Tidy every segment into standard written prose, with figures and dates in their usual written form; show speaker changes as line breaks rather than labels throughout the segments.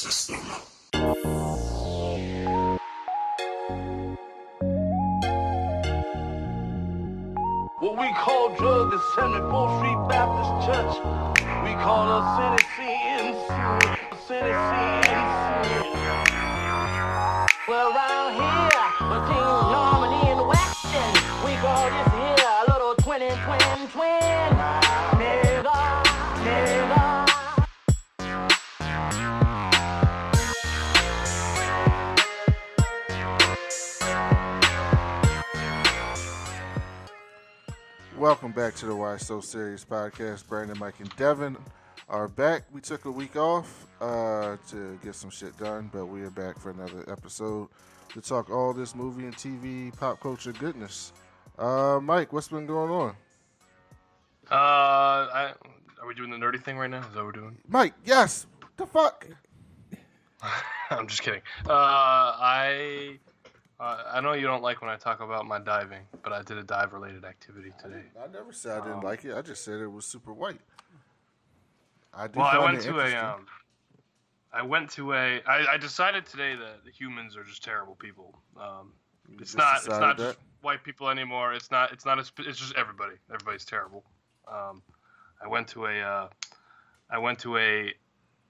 system.
What we call drug is 74th Street Baptist Church. We call us citizens. Well, around here, between Normandy and Weston, we call this here a little twin. Nigga.
Welcome back to the Why So Serious podcast. Brandon, Mike, and Devin are back. We took a week off to get some shit done, but we are back for another episode to talk all this movie and TV pop culture goodness. Mike, what's been going on?
Are we doing the nerdy thing right now? Is that what we're doing?
Mike, yes. What the fuck?
I'm just kidding. I know you don't like when I talk about my diving, but I did a dive-related activity today.
I never said I didn't like it. I just said it was super white. I decided today that the humans are just terrible people. It's not just white people anymore. It's just everybody. Everybody's terrible. I went to a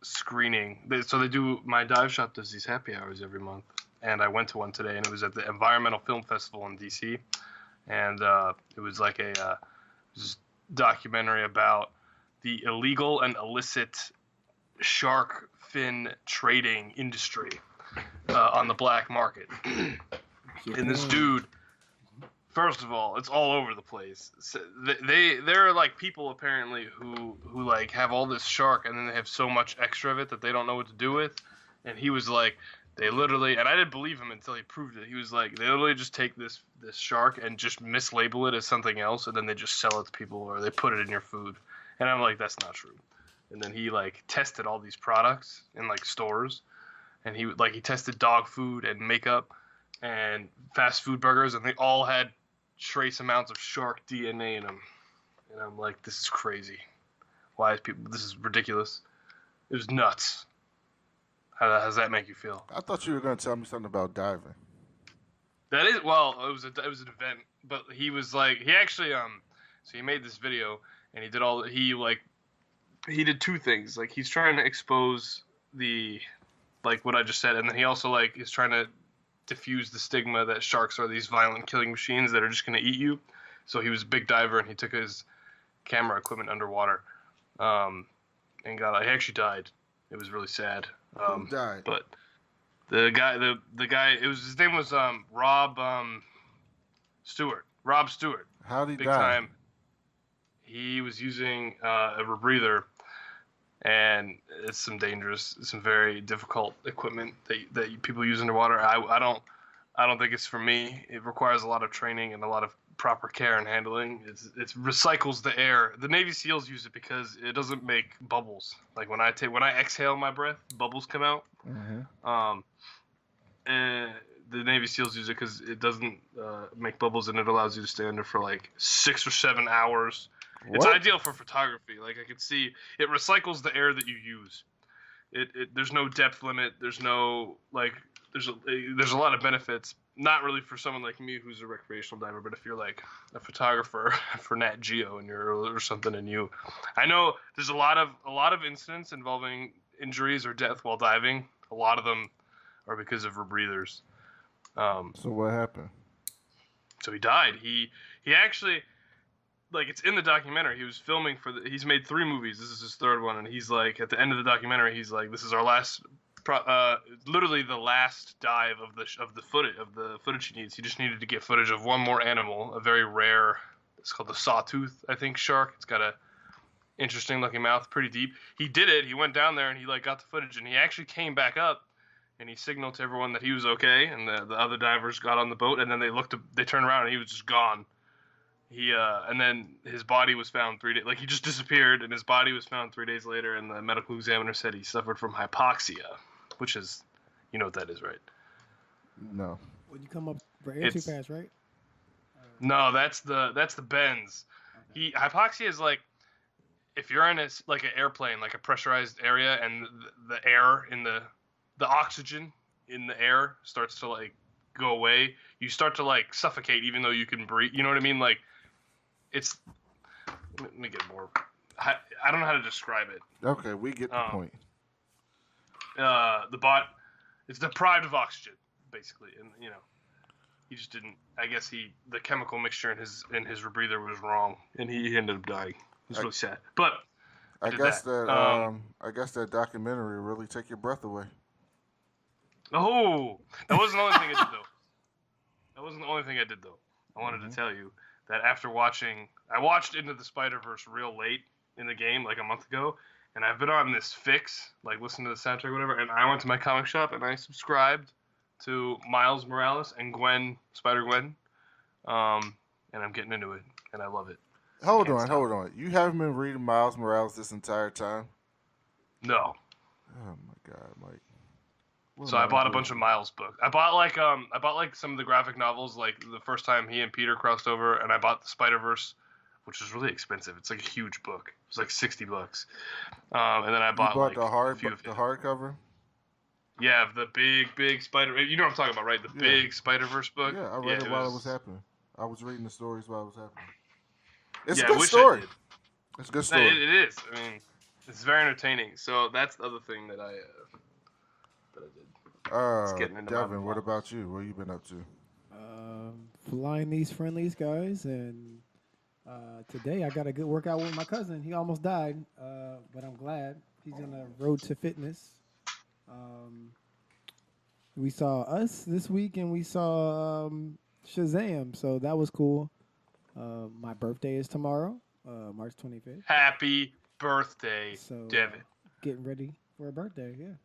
screening. So my dive shop does these happy hours every month. And I went to one today, and it was at the Environmental Film Festival in D.C. And it was like a documentary about the illegal and illicit shark fin trading industry on the black market. And this dude, first of all, it's all over the place. So there are like people apparently who like have all this shark, and then they have so much extra of it that they don't know what to do with. And he was like, they literally, and I didn't believe him until he proved it. He was like, they literally just take this shark and just mislabel it as something else, and then they just sell it to people, or they put it in your food. And I'm like, that's not true. And then he like tested all these products in like stores, and he tested dog food and makeup and fast food burgers, and they all had trace amounts of shark DNA in them. And I'm like, this is crazy. This is ridiculous. It was nuts. How does that make you feel? I thought you were going to tell me something about diving.
That is, well, it was an event, but he was like, he actually so he made this video, and he did two things. Like, he's trying to expose like what I just said, and then he also like is trying to diffuse the stigma that sharks are these violent killing machines that are just going to eat you. So he was a big diver, and he took his camera equipment underwater, and he actually died. It was really sad.
Who died?
But the guy, his name was Rob Stewart. Rob Stewart.
How'd he
Big
die?
Time. He was using a rebreather, and it's some very difficult equipment that people use underwater. I don't think it's for me. It requires a lot of training and a lot of proper care and handling. It recycles the air. The Navy SEALs use it because it doesn't make bubbles. Like when I exhale my breath, bubbles come out.
Mm-hmm.
And the Navy SEALs use it because it doesn't make bubbles, and it allows you to stay under for like 6 or 7 hours.
What?
It's ideal for photography. Like I could see, it recycles the air that you use. There's no depth limit. There's no like. There's a lot of benefits. Not really for someone like me who's a recreational diver, but if you're like a photographer for Nat Geo or something, and I know there's a lot of incidents involving injuries or death while diving. A lot of them are because of rebreathers.
So what happened?
So he died. He actually, like, it's in the documentary. He was filming he's made 3 movies. This is his 3rd one, and he's like, at the end of the documentary, he's like, this is our last. Literally the last dive of the footage he needs. He just needed to get footage of one more animal, a very rare. It's called the sawtooth, I think, shark. It's got a interesting looking mouth, pretty deep. He did it. He went down there and he like got the footage, and he actually came back up and he signaled to everyone that he was okay, and the other divers got on the boat, and then they turned around and he was just gone. And then his body was found 3 days. Like, he just disappeared, and his body was found 3 days later, and the medical examiner said he suffered from hypoxia. Which is, you know what that is, right?
No.
When you come up for air too fast, right?
No, that's the bends. Okay. Hypoxia is like if you're in like an airplane, like a pressurized area, and the air in the the oxygen in the air starts to like go away. You start to like suffocate even though you can breathe. You know what I mean? Like it's. Let me get more. I don't know how to describe it.
Okay, we get the point.
The bot, it's deprived of oxygen basically, and he just didn't. I guess the chemical mixture in his rebreather was wrong, and he ended up dying. It's really sad. But
I guess that documentary really take your breath away.
Oh, that wasn't the only thing I did though. That wasn't the only thing I did though. I wanted to tell you that after I watched Into the Spider-Verse real late in the game, like a month ago, and I've been on this fix, like listening to the soundtrack or whatever, and I went to my comic shop and I subscribed to Miles Morales and Spider-Gwen, and I'm getting into it, and I love it.
Hold on. You haven't been reading Miles Morales this entire time?
No.
Oh my God, Mike.
So I bought a bunch of Miles books. I bought like some of the graphic novels, like the first time he and Peter crossed over, and I bought the Spider-Verse, which was really expensive. It's like a huge book. It was like $60. And then I bought like
the hardcover.
Yeah, the big Spider. You know what I'm talking about, right? The big Spider-Verse book.
Yeah, I read it while it was happening. I was reading the stories while it was happening. It's
a
good story. It's a good story.
It is. I mean, it's very entertaining. So that's the other thing that I did.
Devin, what about you? What have you been up to?
Flying these friendlies, guys, and today I got a good workout with my cousin. He almost died, but I'm glad he's on the road to fitness. We saw Us this week, and we saw Shazam, so that was cool. My birthday is tomorrow, March 25th.
Happy birthday, Devin.
Getting ready for a birthday, yeah.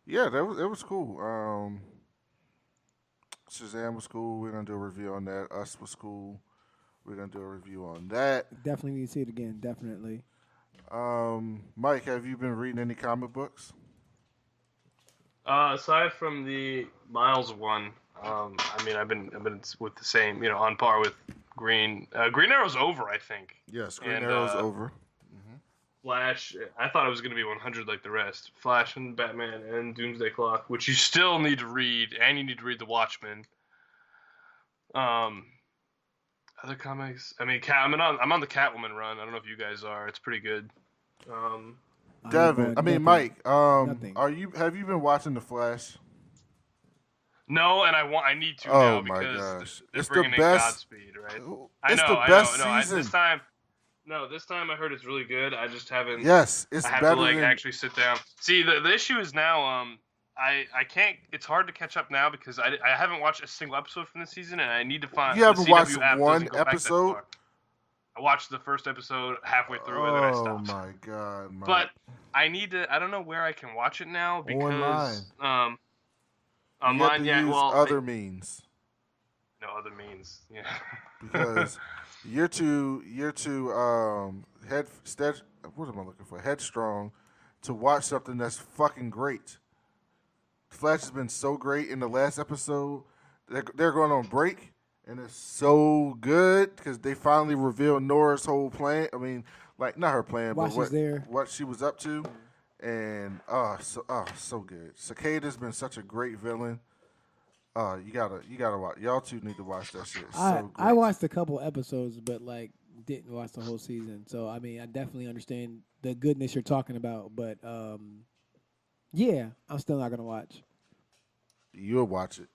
Yeah, it was cool. Shazam was cool. We're gonna do a review on that. Us was cool. We're gonna do a review on that.
Definitely need to see it again. Definitely.
Mike, have you been reading any comic books?
Aside from the Miles one, I mean, I've been with the same, on par with Green. Green Arrow's over, I think.
Yes, Green Arrow's over.
Flash, I thought it was going to be 100 like the rest. Flash and Batman and Doomsday Clock, which you still need to read, and you need to read The Watchmen. Other comics, I mean, I'm on the Catwoman run. I don't know if you guys are. It's pretty good.
Devin, Mike, have you been watching The Flash?
No, and I need to now because
it's
bringing
the best.
In Godspeed, right?
It's the best season.
This time I heard it's really good. I just haven't.
Yes, it's
I have
better
to
than
actually sit down. See, the issue is now I can't. It's hard to catch up now because I haven't watched a single episode from this season, and I need to find.
You haven't
the
watched
CW app
one
doesn't go back that
episode.
far. I watched the first episode halfway through, and then I stopped.
Oh my God! Mike.
But I need to. I don't know where I can watch it now because online.
You have to use other means.
No other means. Yeah.
Because you're too what am I looking for? Headstrong to watch something that's fucking great. Flash has been so great in the last episode. They're going on break, and it's so good because they finally revealed Nora's whole plan. I mean, like not her plan, but what she was up to. And so good. Cicada's been such a great villain. You gotta watch. Y'all two need to watch that shit.
I watched a couple episodes, but didn't watch the whole season. So I mean, I definitely understand the goodness you're talking about, but yeah, I'm still not gonna watch.
You'll watch it.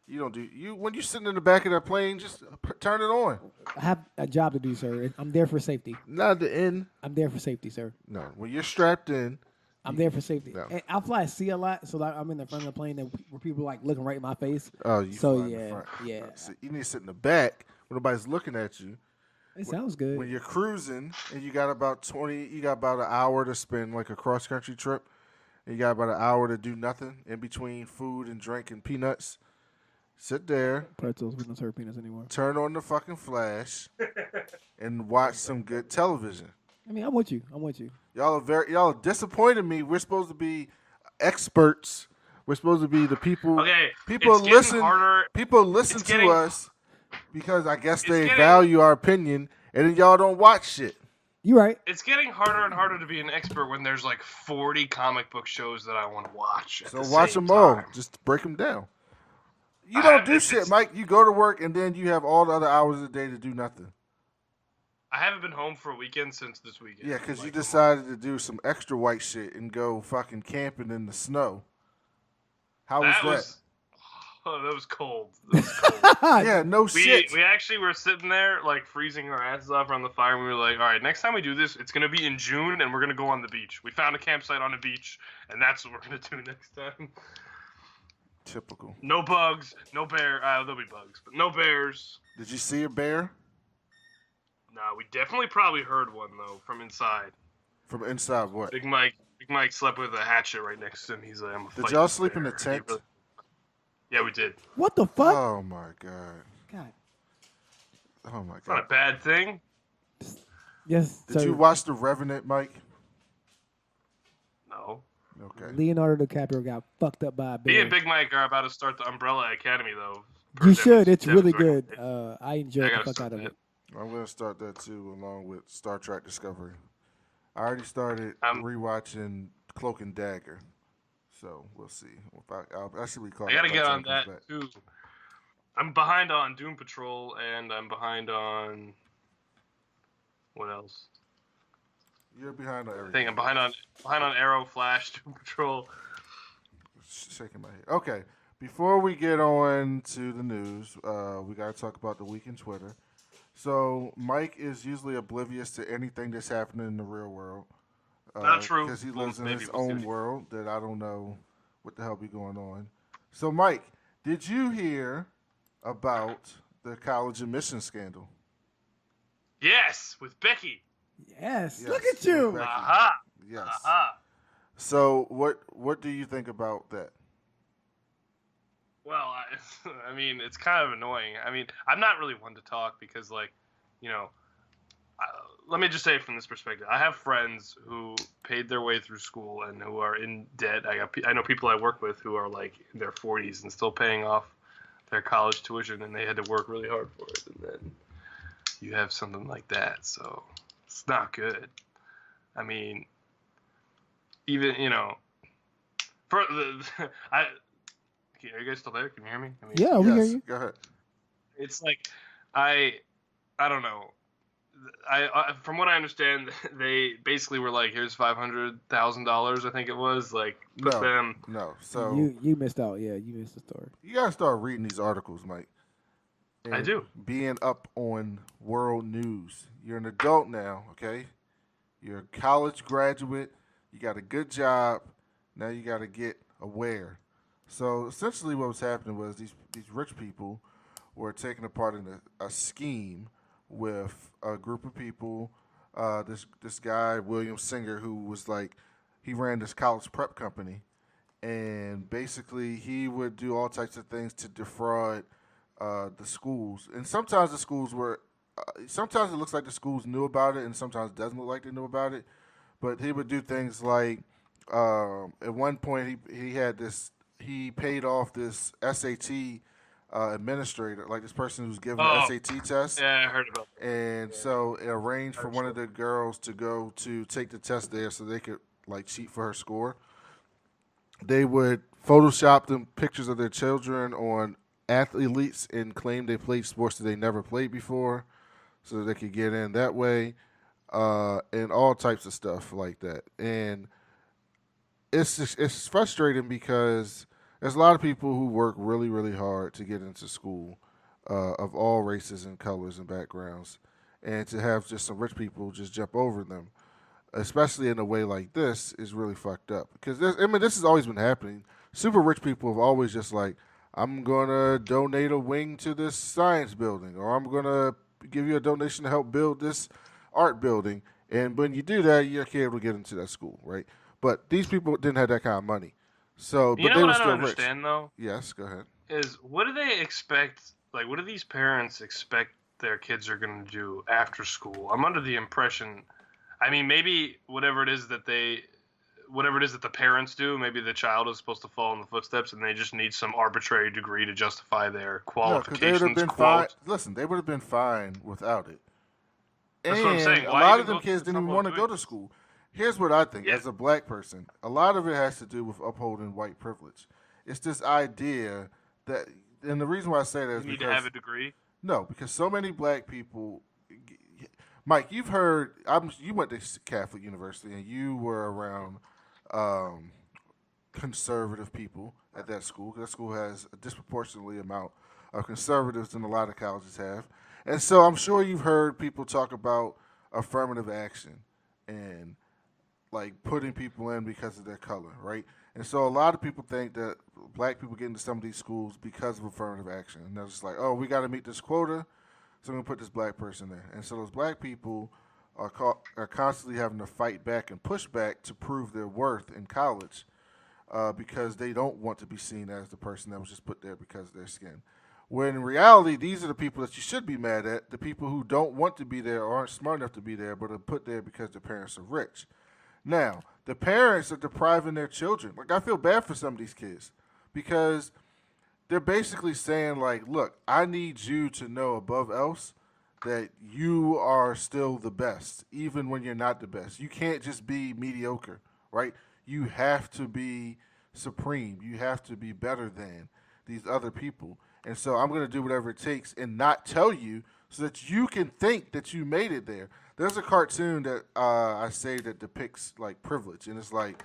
You don't do when you're sitting in the back of that plane. Just turn it on.
I have a job to do, sir. I'm there for safety.
Not at the end.
I'm there for safety, sir.
No, when you're strapped in.
I'm there for safety.
No.
And I fly C a lot, so I'm in the front of the plane where people like looking right in my face.
Oh, you
so
fly in the front.
Yeah.
So you need to sit in the back when nobody's looking at you.
It sounds good.
When you're cruising and you got about an hour to spend like a cross country trip, and you got about an hour to do nothing in between food and drink and peanuts. Sit there.
Pretzels. We don't serve peanuts anymore.
Turn on the fucking Flash and watch some good television.
I mean, I'm with you.
Y'all are disappointing me. We're supposed to be experts. We're supposed to be the people.
Okay.
People listen. People listen to us because I guess they value our opinion, and then y'all don't watch shit.
You right.
It's getting harder and harder to be an expert when there's like 40 comic book shows that I want to watch.
So watch them all. Just break them down. You don't do shit, Mike. You go to work and then you have all the other hours of the day to do nothing.
I haven't been home for a weekend since this weekend.
Yeah, because you decided to do some extra white shit and go fucking camping in the snow. How was that?
Oh, that was cold. That was cold.
Yeah, no shit.
We actually were sitting there, like, freezing our asses off around the fire, and we were like, all right, next time we do this, it's going to be in June, and we're going to go on the beach. We found a campsite on the beach, and that's what we're going to do next time.
Typical.
No bugs, no bear. There'll be bugs, but no bears.
Did you see a bear?
No, we definitely probably heard one, though, from inside.
From inside what?
Big Mike slept with a hatchet right next to him. He's like, I'm a
Did y'all sleep in the tent?
Yeah, we did.
What the fuck?
Oh my god.
God.
Oh my god.
It's not a bad thing.
Yes.
Did you watch The Revenant, Mike?
No.
Okay.
Leonardo DiCaprio got fucked up by a bear.
Me and Big Mike are about to start the Umbrella Academy, though.
You should. It's really
Devin's
good. I enjoyed the fuck out of it.
I'm going to start that too, along with Star Trek Discovery. I already started rewatching Cloak and Dagger, so we'll see. I should recall.
I got to get on that too. I'm behind on Doom Patrol, and I'm behind on what else?
You're behind on everything.
I think I'm behind on Arrow, Flash, Doom Patrol.
Shaking my head. Okay, before we get on to the news, we got to talk about the week in Twitter. So Mike is usually oblivious to anything that's happening in the real world.
Not true.
Because he lives in his own world that I don't know what the hell be going on. So Mike, did you hear about the college admission scandal?
Yes, with Becky.
Yes. Look at you.
Aha.
Yes.
Aha.
So what do you think about that?
Well, I mean, it's kind of annoying. I mean, I'm not really one to talk because, like, you know, let me just say from this perspective, I have friends who paid their way through school and who are in debt. I know people I work with who are, like, in their 40s and still paying off their college tuition, and they had to work really hard for it. And then you have something like that, so it's not good. I mean, even, you know, for the are you guys still there? Can you hear me?
Yeah, we hear you.
Go ahead.
It's like I don't know. I from what I understand, they basically were like, "Here's $500,000, I think it was." Like, put them.
No. So
you missed out. Yeah, you missed the story.
You gotta start reading these articles, Mike. And
I do.
Being up on world news. You're an adult now, okay? You're a college graduate. You got a good job. Now you got to get aware. So essentially, what was happening was these rich people were taking a part in a scheme with a group of people. This guy William Singer, who was like, he ran this college prep company, and basically he would do all types of things to defraud the schools. And sometimes the schools were, sometimes it looks like the schools knew about it, and sometimes it doesn't look like they knew about it. But he would do things like, at one point he had this. He paid off this SAT administrator, like this person who's giving the SAT test.
Yeah, I heard about that.
And so it arranged for one of the girls to go to take the test there so they could like cheat for her score. They would Photoshop them pictures of their children on athletes and claim they played sports that they never played before so that they could get in that way, and all types of stuff like that. And it's frustrating because there's a lot of people who work really, really hard to get into school, of all races and colors and backgrounds, and to have just some rich people just jump over them, especially in a way like this, is really fucked up. Because this has always been happening. Super rich people have always just like, I'm gonna donate a wing to this science building, or I'm gonna give you a donation to help build this art building, and when you do that, you're able to get into that school, right? But these people didn't have that kind of money. So, but they were still rich.
You know what I don't understand, though?
Yes, go ahead.
Is what do they expect? Like, what do these parents expect their kids are going to do after school? I'm under the impression, I mean, maybe whatever it is that the parents do, maybe the child is supposed to follow in the footsteps, and they just need some arbitrary degree to justify their qualifications.
No, because they would have been fine. Listen, they would have been fine without it.
That's what I'm saying.
a
Why
lot
even
of them
go
kids
through the
didn't even
trouble
want
of
to go
doing
to
this?
school. Here's what I think,
Yeah.
as a black person, a lot of it has to do with upholding white privilege. It's this idea that, and the reason why I say that
You
is
need to
because
have a degree.
no, because so many black people. Mike, you've heard. You went to Catholic University and you were around um, conservative people at that school. That school has a disproportionately amount of conservatives than a lot of colleges have, and so I'm sure you've heard people talk about affirmative action and like putting people in because of their color, right? And so a lot of people think that black people get into some of these schools because of affirmative action, and they're just like, oh, we got to meet this quota, so we're gonna put this black person there. And so those black people are constantly having to fight back and push back to prove their worth in college because they don't want to be seen as the person that was just put there because of their skin. When in reality, these are the people that you should be mad at, the people who don't want to be there or aren't smart enough to be there, but are put there because their parents are rich. Now, the parents are depriving their children. Like, I feel bad for some of these kids because they're basically saying, like, look, I need you to know above else that you are still the best, even when you're not the best. You can't just be mediocre, right? You have to be supreme. You have to be better than these other people. And so I'm going to do whatever it takes and not tell you so that you can think that you made it there. There's a cartoon that I say that depicts like privilege, and it's like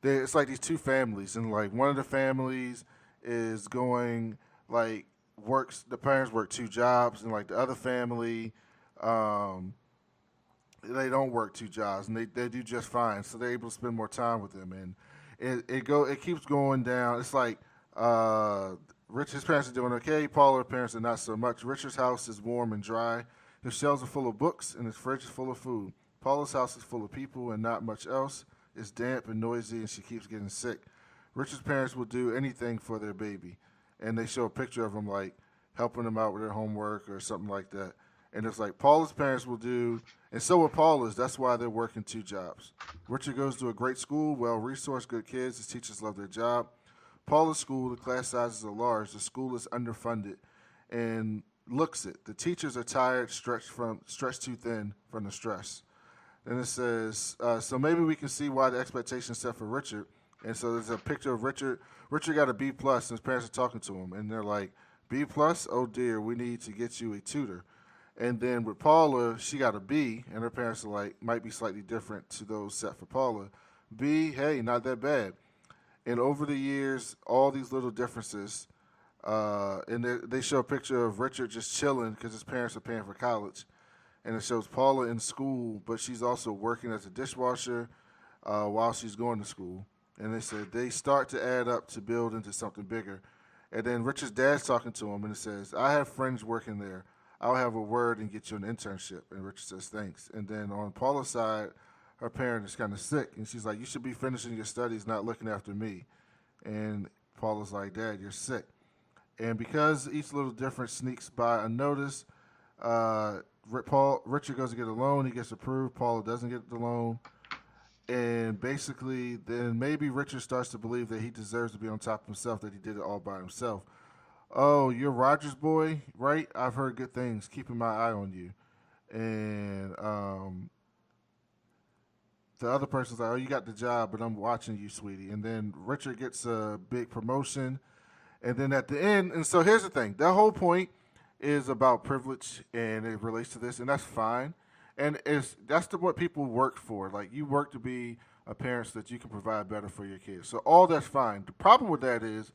these two families, and like one of the families is going like works. The parents work two jobs, and like the other family, they don't work two jobs, and they do just fine. So they're able to spend more time with them, and it keeps going down. It's like Richard's parents are doing okay. Paula's parents are not so much. Richard's house is warm and dry. His shelves are full of books, and his fridge is full of food. Paula's house is full of people and not much else. It's damp and noisy, and she keeps getting sick. Richard's parents will do anything for their baby, and they show a picture of him like helping them out with their homework or something like that. And it's like Paula's parents will do, and so will Paula's. That's why they're working two jobs. Richard goes to a great school, well-resourced, good kids. His teachers love their job. Paula's school, the class sizes are large. The school is underfunded, and looks it. The teachers are tired, stretched too thin from the stress. Then it says, so maybe we can see why the expectations set for Richard. And so there's a picture of Richard. Richard got a B plus, and his parents are talking to him, and they're like, B plus? Oh dear, we need to get you a tutor. And then with Paula, she got a B, and her parents are like, might be slightly different to those set for Paula. B, hey, not that bad. And over the years, all these little differences, and they show a picture of Richard just chilling because his parents are paying for college. And it shows Paula in school, but she's also working as a dishwasher while she's going to school. And they said they start to add up to build into something bigger. And then Richard's dad's talking to him, and it says, I have friends working there. I'll have a word and get you an internship. And Richard says, thanks. And then on Paula's side, her parent is kind of sick, and she's like, you should be finishing your studies, not looking after me. And Paula's like, Dad, you're sick. And because each little difference sneaks by unnoticed, Richard goes to get a loan. He gets approved. Paula doesn't get the loan. And basically, then maybe Richard starts to believe that he deserves to be on top of himself, that he did it all by himself. Oh, you're Roger's boy, right? I've heard good things. Keeping my eye on you. And the other person's like, oh, you got the job, but I'm watching you, sweetie. And then Richard gets a big promotion. And then at the end, and so here's the thing. That whole point is about privilege, and it relates to this, and that's fine. And that's what people work for. Like, you work to be a parent so that you can provide better for your kids. So all that's fine. The problem with that is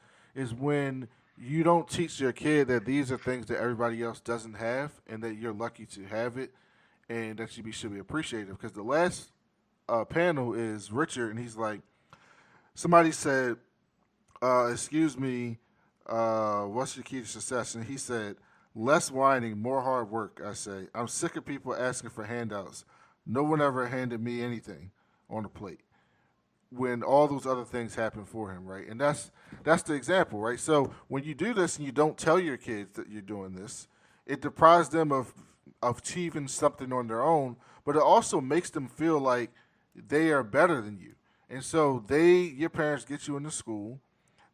when you don't teach your kid that these are things that everybody else doesn't have and that you're lucky to have it and that you should be appreciative. Because the last panel is Richard, and he's like, somebody said, excuse me, what's your key to success? And he said, less whining, more hard work, I say. I'm sick of people asking for handouts. No one ever handed me anything on a plate when all those other things happen for him, right? And that's the example, right? So when you do this and you don't tell your kids that you're doing this, it deprives them of achieving something on their own, but it also makes them feel like they are better than you. And so your parents get you into school.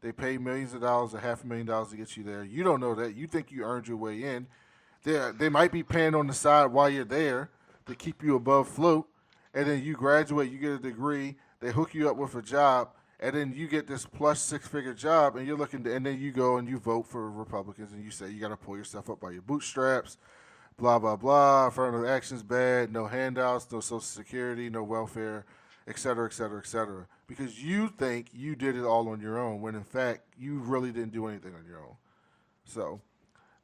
They pay millions of dollars or $500,000 to get you there. You don't know that. You think you earned your way in. They might be paying on the side while you're there to keep you above float, and then you graduate, you get a degree, they hook you up with a job, and then you get this plus 6-figure job, and you're looking to, and then you go and you vote for Republicans, and you say you got to pull yourself up by your bootstraps, blah blah blah. Affirmative action's bad, no handouts, no Social Security, no welfare, et cetera, et cetera, et cetera, because you think you did it all on your own, when in fact you really didn't do anything on your own. So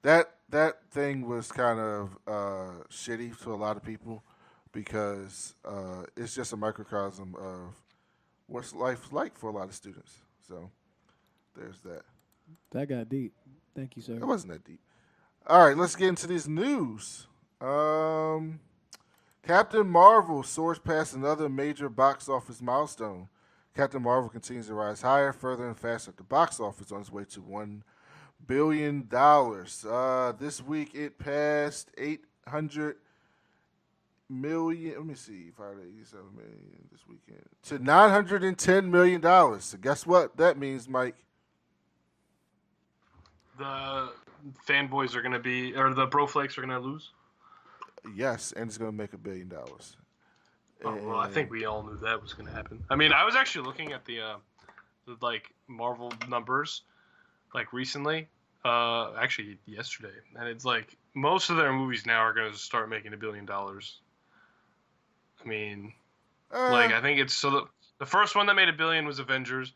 that thing was kind of shitty to a lot of people because it's just a microcosm of what's life like for a lot of students. So there's that.
That got deep. Thank you, sir.
It wasn't that deep. All right, let's get into this news. Captain Marvel soars past another major box office milestone. Captain Marvel continues to rise higher, further, and faster at the box office on its way to $1 billion. This week it passed 800 million. Let me see, 587 million this weekend to $910 million. So guess what that means, Mike?
The fanboys are gonna be, or the broflakes are gonna lose.
Yes, and it's gonna make $1 billion.
Oh, well, I think we all knew that was gonna happen. I mean, I was actually looking at the like Marvel numbers, like recently, actually yesterday, and it's like most of their movies now are gonna start making $1 billion. I mean, like I think it's so the first one that made $1 billion was Avengers.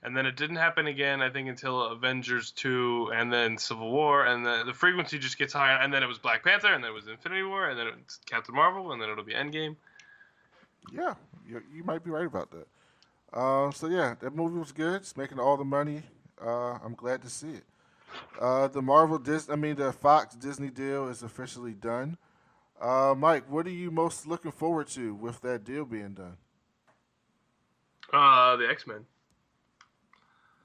And then it didn't happen again, I think, until Avengers 2 and then Civil War. And the frequency just gets higher. And then it was Black Panther, and then it was Infinity War, and then it's Captain Marvel, and then it'll be Endgame.
Yeah, you might be right about that. So, yeah, that movie was good. It's making all the money. I'm glad to see it. The Fox Disney deal is officially done. Mike, what are you most looking forward to with that deal being done?
The X-Men.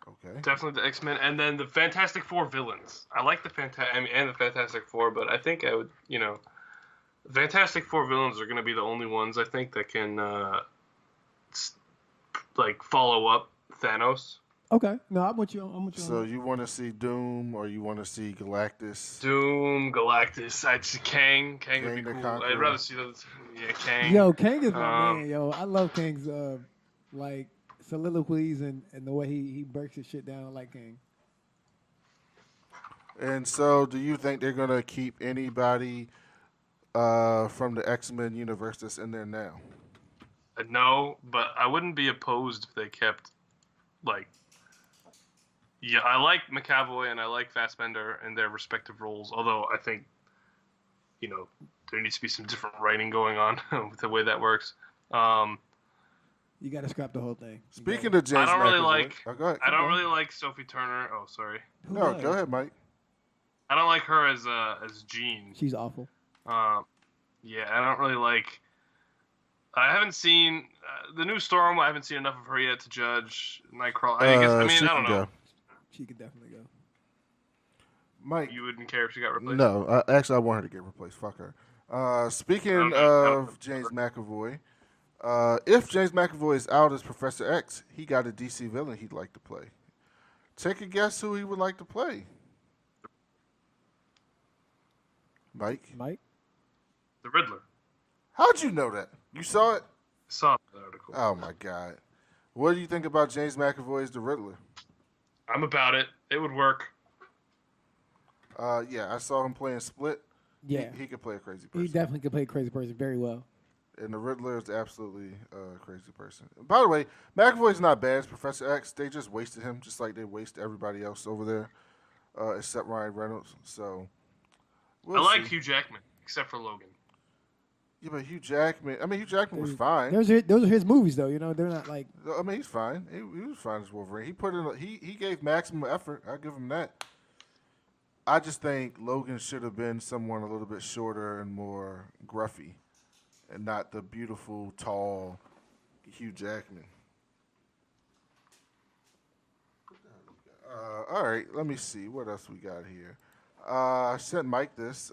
Okay.
Definitely the X-Men, and then the Fantastic Four villains. I like the Fantastic Four, but I think I would, the Fantastic Four villains are going to be the only ones I think that can, follow up Thanos.
Okay, no, I'm with you.
So you want to see Doom, or you want to see Galactus?
Doom, Galactus. I'd see Kang. Kang would be cool.
Conqueror.
I'd rather see those. Yeah, Kang.
Yo, Kang is my man. Yo, I love Kang's soliloquies and the way he breaks his shit down. I like Kang.
And so, do you think they're gonna keep anybody from the X-Men universe that's in there now?
No, but I wouldn't be opposed if they kept, I like McAvoy and I like Fassbender in their respective roles. Although I think, there needs to be some different writing going on with the way that works.
You got to scrap the whole thing.
Speaking of James,
I don't really
McAvoy,
I don't really like Sophie Turner. Oh, sorry.
No, go ahead, Mike.
I don't like her as Jean.
She's awful.
Yeah, I don't really like. I haven't seen the new Storm. I haven't seen enough of her yet to judge Nightcrawler. I don't know.
Go.
She could definitely go.
Mike,
you wouldn't care if she got replaced?
No, actually, I want her to get replaced. Fuck her. Speaking of James McAvoy, if James McAvoy is out as Professor X, he got a DC villain he'd like to play. Take a guess who he would like to play. Mike?
The Riddler.
How'd you know that? You saw it?
I saw the article.
Oh, my God. What do you think about James McAvoy as the Riddler?
I'm about it. It would work.
Yeah, I saw him playing Split.
Yeah.
He could play a crazy person.
He definitely could play a crazy person very well.
And the Riddler is absolutely a crazy person. By the way, McAvoy's not bad as Professor X. They just wasted him just like they waste everybody else over there, except Ryan Reynolds. So,
I like Hugh Jackman, except for Logan.
Yeah, but Hugh Jackman was fine.
Those are his movies, though. They're not like.
I mean, he's fine. He was fine as Wolverine. He put in. He gave maximum effort. I'll give him that. I just think Logan should have been someone a little bit shorter and more gruffy, and not the beautiful, tall Hugh Jackman. All right, let me see. What else we got here? I sent Mike this.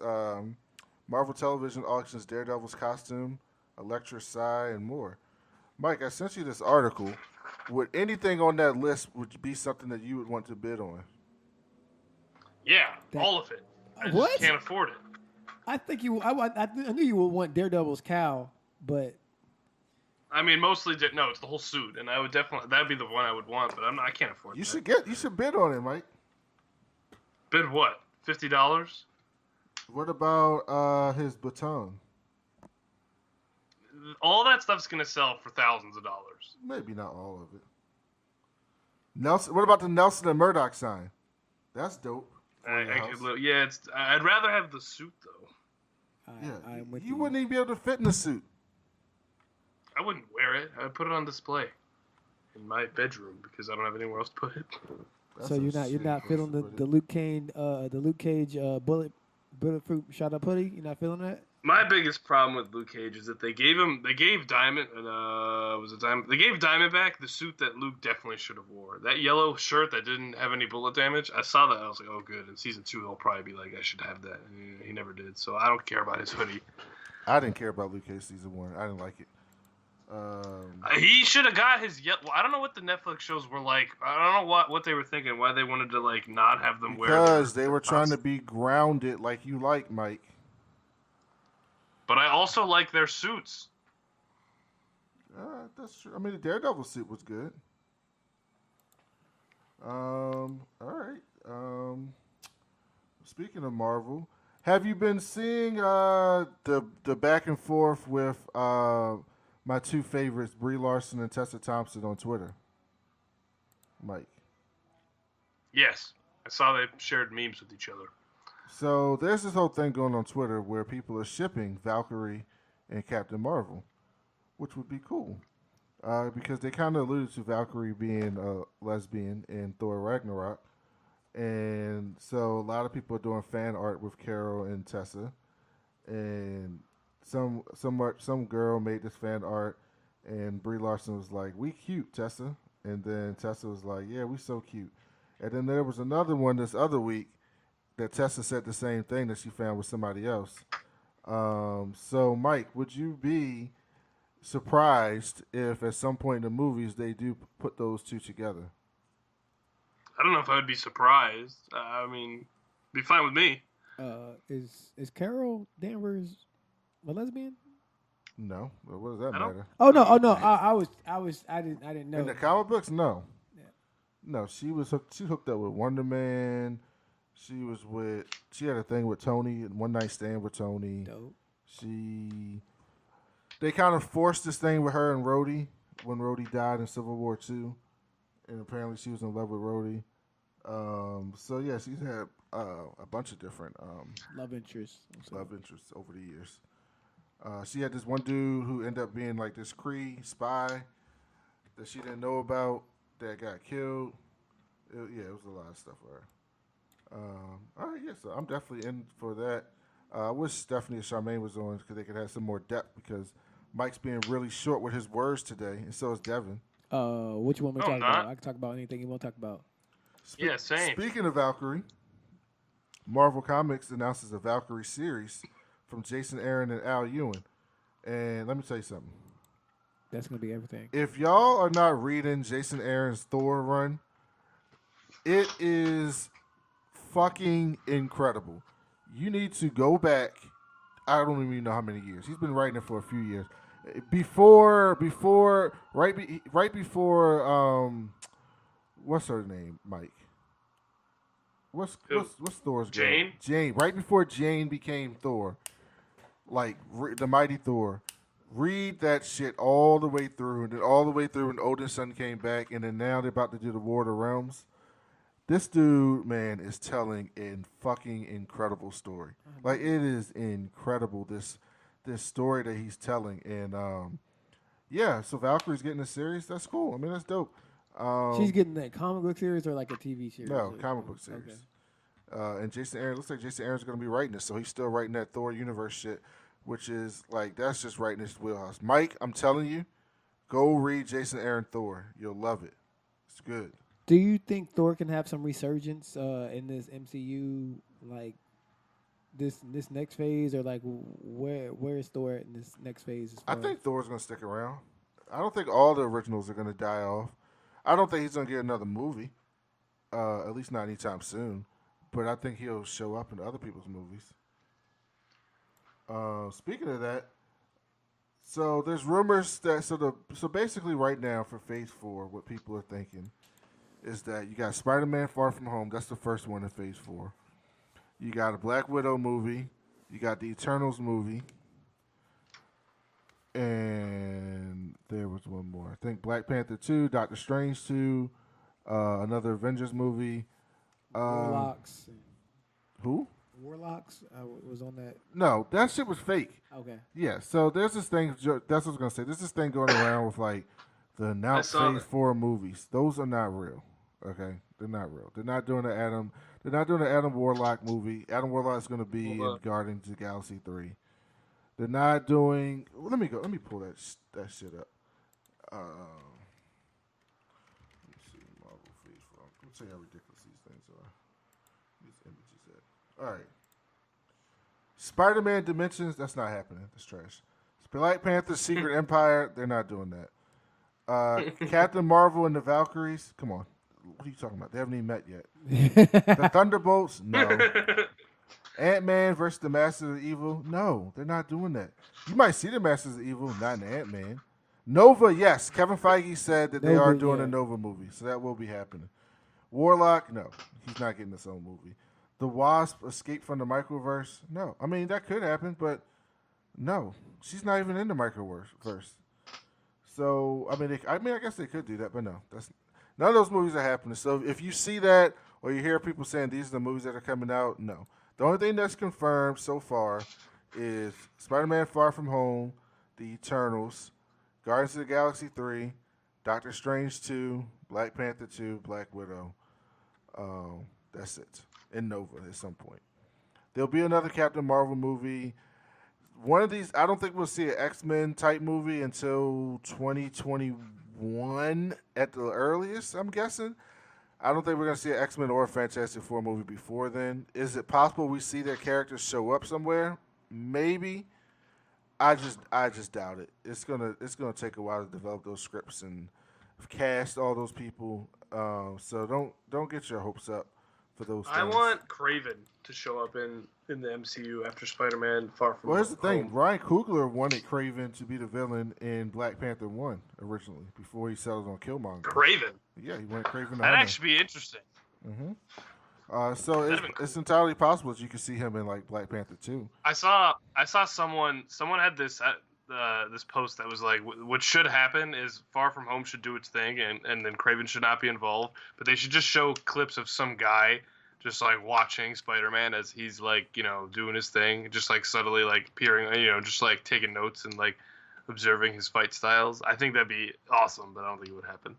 Marvel Television auctions Daredevil's costume, Elektra Psy, and more. Mike, I sent you this article. Would anything on that list would be something that you would want to bid on?
Yeah, all of it. I just can't afford it.
I think you. I knew you would want Daredevil's cowl, but
I mean, mostly no. It's the whole suit, and I would definitely that'd be the one I would want, but I can't afford
You
that.
should bid on it, Mike.
Bid what? $50?
What about his baton?
All that stuff's gonna sell for thousands of dollars.
Maybe not all of it. Nelson, what about the Nelson and Murdoch sign? That's dope.
I'd rather have the suit though.
I'm with
you wouldn't even be able to fit in the suit.
I wouldn't wear it. I'd put it on display in my bedroom because I don't have anywhere else to put it.
So you're not feeling the Luke Cage bulletproof shot up hoodie. You're not feeling that?
My biggest problem with Luke Cage is that they gave Diamondback the suit that Luke definitely should have wore. That yellow shirt that didn't have any bullet damage. I saw that. I was like, oh, good. In season 2, he'll probably be like, I should have that. And he never did. So I don't care about his hoodie.
I didn't care about Luke Cage season 1. I didn't like it.
He should have got his. I don't know what the Netflix shows were like. I don't know what they were thinking. Why they wanted to like not have them wear.
Because they were trying to be grounded, like you like, Mike.
But I also like their suits.
That's true. I mean, the Daredevil suit was good. All right. Speaking of Marvel, have you been seeing the back and forth with my two favorites, Brie Larson and Tessa Thompson, on Twitter? Mike.
Yes. I saw they shared memes with each other.
So there's this whole thing going on Twitter where people are shipping Valkyrie and Captain Marvel, which would be cool. Because they kind of alluded to Valkyrie being a lesbian in Thor Ragnarok. And so a lot of people are doing fan art with Carol and Tessa. And some girl made this fan art, and Brie Larson was like, "We cute, Tessa." And then Tessa was like, "Yeah, we so cute." And then there was another one this other week that Tessa said the same thing that she found with somebody else. So, Mike, would you be surprised if at some point in the movies they do put those two together?
I don't know if I would be surprised. I mean, be fine with me.
Is Carol Danvers a lesbian?
No. Well, what does that matter?
Oh no! I didn't know.
In the comic books, no.
Yeah.
No, she was hooked up with Wonder Man. She had a thing with Tony, and one night stand with Tony.
Dope.
They kind of forced this thing with her and Rhodey when Rhodey died in Civil War II, and apparently she was in love with Rhodey. So yeah, she's had a bunch of different
love interests
over the years. She had this one dude who ended up being like this Kree spy that she didn't know about that got killed. It was a lot of stuff for her. All right, yeah, so I'm definitely in for that. I wish Stephanie and Charmaine was on because they could have some more depth because Mike's being really short with his words today, and so is Devin.
Which one we talking about? I can talk about anything you want to talk about.
Same.
Speaking of Valkyrie, Marvel Comics announces a Valkyrie series from Jason Aaron and Al Ewing. And let me tell you something.
That's going to be everything.
If y'all are not reading Jason Aaron's Thor run, it is fucking incredible. You need to go back. I don't even know how many years. He's been writing it for a few years. Right before what's her name, Mike? What's Thor's
Jane?
girl? Jane. Right before Jane became Thor, like the mighty Thor. Read that shit all the way through, and then all the way through when Odin's son came back, and then now they're about to do the War of the Realms. This dude, man, is telling a fucking incredible story. Like, it is incredible, this story that he's telling. And, so Valkyrie's getting a series. That's cool. I mean, that's dope.
She's getting that comic book series or like a TV series?
No, comic book series. Okay. And Jason Aaron, looks like Jason Aaron's going to be writing this, so he's still writing that Thor universe shit, which is, like, that's just right in his wheelhouse. Mike, I'm telling you, go read Jason Aaron Thor. You'll love it. It's good.
Do you think Thor can have some resurgence in this MCU, like this next phase, or like where is Thor in this next phase?
I think Thor's going to stick around. I don't think all the originals are going to die off. I don't think he's going to get another movie, at least not anytime soon. But I think he'll show up in other people's movies. Speaking of that, so there's rumors that so basically right now for Phase 4, what people are thinking is that you got Spider-Man: Far From Home. That's the first one in Phase 4. You got a Black Widow movie. You got the Eternals movie. And there was one more. I think Black Panther 2, Doctor Strange 2, another Avengers movie.
Warlocks.
Who?
Warlocks was on that.
No, that shit was fake.
Okay.
Yeah, so there's this thing. That's what I was gonna say. There's this thing going around with like the announced Phase 4 movies. Those are not real. Okay, they're not real. They're not doing the Adam. They're not doing the Adam Warlock movie. Adam Warlock is gonna be in Guardians of the Galaxy 3. They're not doing. Let me go. Let me pull that shit up. Let me see Marvel Phase 4. Let's see how ridiculous these things are. These images at. All right. Spider-Man Dimensions. That's not happening. That's trash. Black Panther: Secret Empire. They're not doing that. Captain Marvel and the Valkyries. Come on. What are you talking about? They haven't even met yet. The Thunderbolts. No. Ant-Man versus the Masters of Evil? No, they're not doing that. You might see the Masters of Evil, not in Ant-Man. Nova, yes. Kevin Feige said that they are doing a Nova movie, so that will be happening. Warlock, no. He's not getting his own movie. The Wasp, Escape from the Microverse? No. I mean, that could happen, but no. She's not even in the Microverse. So, I guess they could do that, but no. None of those movies are happening. So if you see that or you hear people saying these are the movies that are coming out, no. The only thing that's confirmed so far is Spider-Man: Far From Home, The Eternals, Guardians of the Galaxy 3, Doctor Strange 2, Black Panther 2, Black Widow. That's it. In Nova at some point. There'll be another Captain Marvel movie. One of these, I don't think we'll see an X-Men type movie until 2021 at the earliest, I'm guessing. I don't think we're going to see an X-Men or a Fantastic Four movie before then. Is it possible we see their characters show up somewhere? Maybe. I just doubt it. It's gonna take a while to develop those scripts and cast all those people. So don't get your hopes up for those things.
I want Kraven to show up in the MCU after Spider-Man: Far From Home.
Well, here's the thing. Ryan Coogler wanted Kraven to be the villain in Black Panther 1 originally before he settled on Killmonger.
Kraven?
Yeah, he wanted Kraven.
That'd actually be interesting.
Mm-hmm. So it's entirely possible that you could see him in like Black Panther 2.
I saw someone had this this post that was like, what should happen is Far From Home should do its thing, and then Kraven should not be involved, but they should just show clips of some guy just like watching Spider-Man as he's like, doing his thing, just like subtly like peering, just like taking notes and like observing his fight styles. I think that'd be awesome, but I don't think it would happen.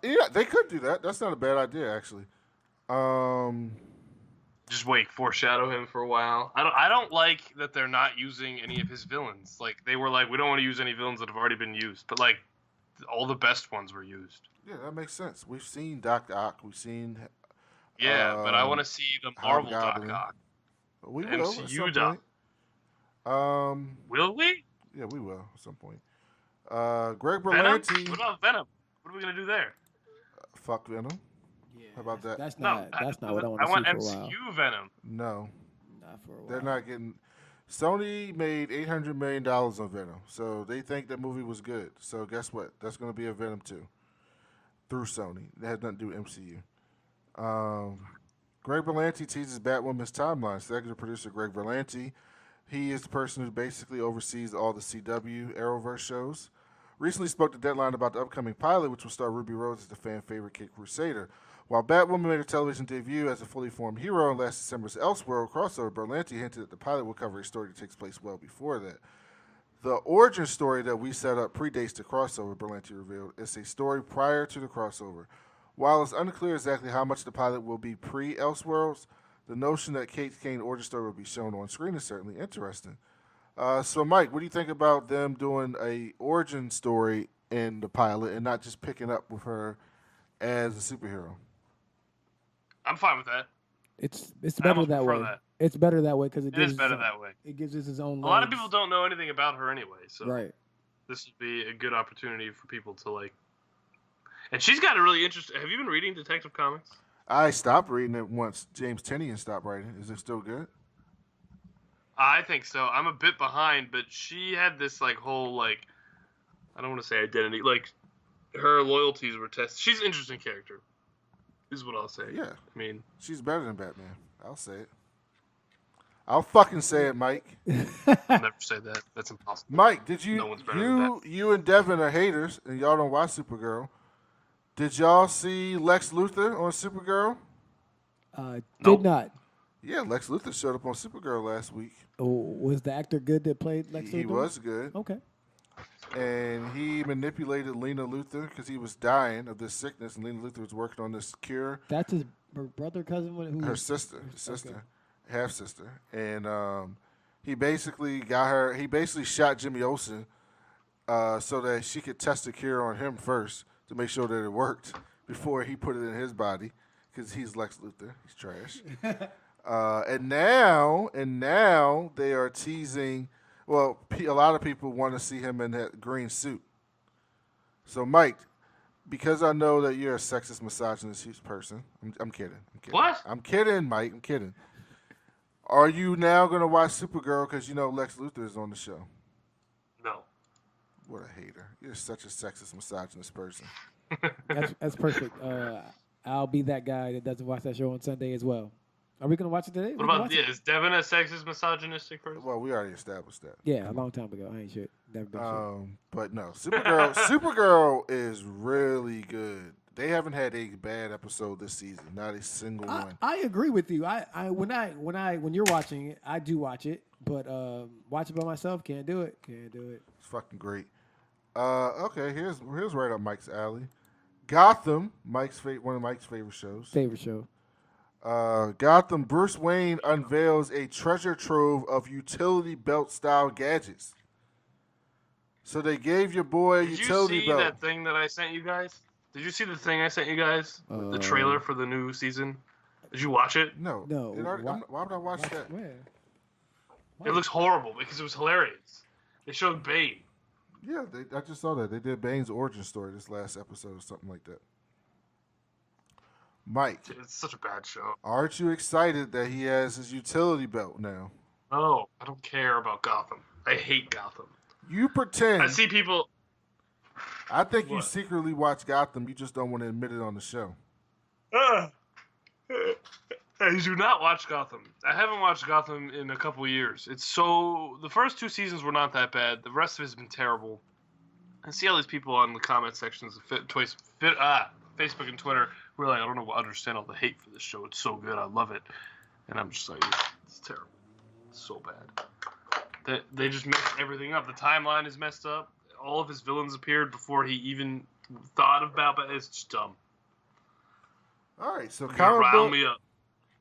Yeah, they could do that. That's not a bad idea, actually.
Just foreshadow him for a while. I don't like that they're not using any of his villains. Like, they were like, we don't want to use any villains that have already been used, but like all the best ones were used.
Yeah, that makes sense. We've seen Dr. Ock. We've seen.
Yeah, but I want to see the Marvel Doc Ock.
We will.
MCU Doc. Will we?
Yeah, we will at some point. Greg Berlanti.
Venom? What about Venom? What are we gonna do there?
Fuck Venom.
Yeah,
how about that?
That's not what I want to see for a while.
I want MCU Venom.
No.
Not for a while.
They're not getting. Sony made $800 million on Venom, so they think that movie was good. So guess what? That's going to be a Venom 2 through Sony. That has nothing to do with MCU. Greg Berlanti teases Batwoman's timeline. Executive producer Greg Berlanti, he is the person who basically oversees all the CW Arrowverse shows. Recently spoke to Deadline about the upcoming pilot, which will star Ruby Rose as the fan favorite Kate Crusader. While Batwoman made her television debut as a fully formed hero in last December's Elseworld crossover, Berlanti hinted that the pilot will cover a story that takes place well before that. The origin story that we set up predates the crossover, Berlanti revealed. It's a story prior to the crossover. While it's unclear exactly how much the pilot will be pre-Elseworlds, the notion that Kate Kane origin story will be shown on screen is certainly interesting. So, Mike, what do you think about them doing a origin story in the pilot and not just picking up with her as a superhero?
I'm fine with that.
It's better that way. It's better that way because it is
better that way.
It gives us his own.
A lot of people don't know anything about her anyway, so
right.
This would be a good opportunity for people to like. And she's got a really interesting. Have you been reading Detective Comics?
I stopped reading it once James Tynion stopped writing. Is it still good?
I think so. I'm a bit behind, but she had this like whole like I don't want to say identity. Like her loyalties were tested. She's an interesting character. Is what I'll say.
Yeah.
I mean,
She's better than Batman. I'll say it. I'll fucking say it, Mike.
never say that. That's impossible.
Mike, did you
No one's better than Batman.
you and Devin are haters, and y'all don't watch Supergirl. Did y'all see Lex Luthor on Supergirl?
Did not.
Yeah, Lex Luthor showed up on Supergirl last week.
Oh, was the actor good that played Lex Luthor?
He was good.
Okay.
And he manipulated Lena Luthor because he was dying of this sickness, and Lena Luthor was working on this cure.
That's his brother, cousin?
Her sister, half sister, and he basically got her. He basically shot Jimmy Olsen so that she could test the cure on him first to make sure that it worked before he put it in his body because he's Lex Luthor. He's trash. And now they are teasing. Well, a lot of people want to see him in that green suit. So, Mike, because I know that you're a sexist, misogynist person, I'm kidding.
What?
I'm kidding, Mike. I'm kidding. Are you now going to watch Supergirl because you know Lex Luthor is on the show?
No.
What a hater. You're such a sexist, misogynist person.
That's perfect. I'll be that guy that doesn't watch that show on Sunday as well. Are we going to watch it today?
What about is Devin a sexist, misogynistic person?
Well, we already established that.
Yeah, a long time ago. I ain't shit. Never been shit.
But no, Supergirl is really good. They haven't had a bad episode this season, not a single one.
I agree with you. When you're watching it, I do watch it, but watch it by myself, can't do it.
It's fucking great. Okay, here's right up Mike's alley. Gotham, one of Mike's favorite shows.
Favorite show.
Gotham, Bruce Wayne unveils a treasure trove of utility belt style gadgets. So they gave your boy a utility belt.
Did you see that thing that I sent you guys? Did you see the thing I sent you guys? The trailer for the new season? Did you watch it?
No. Why would I watch that?
Where?
It looks horrible because it was hilarious. They showed Bane.
Yeah, I just saw that. They did Bane's origin story this last episode or something like that. Mike.
It's such a bad show.
Aren't you excited that he has his utility belt now?
No, I don't care about Gotham. I hate Gotham.
You pretend.
I see people.
I think you secretly watch Gotham. You just don't want to admit it on the show.
I do not watch Gotham. I haven't watched Gotham in a couple years. The first 2 seasons were not that bad. The rest of it has been terrible. I see all these people on the comment sections of Facebook and Twitter who are like, I don't understand all the hate for this show. It's so good. I love it. And I'm just like, it's terrible. It's so bad. They just messed everything up. The timeline is messed up. All of his villains appeared before he even thought about it. It's just dumb.
All right, so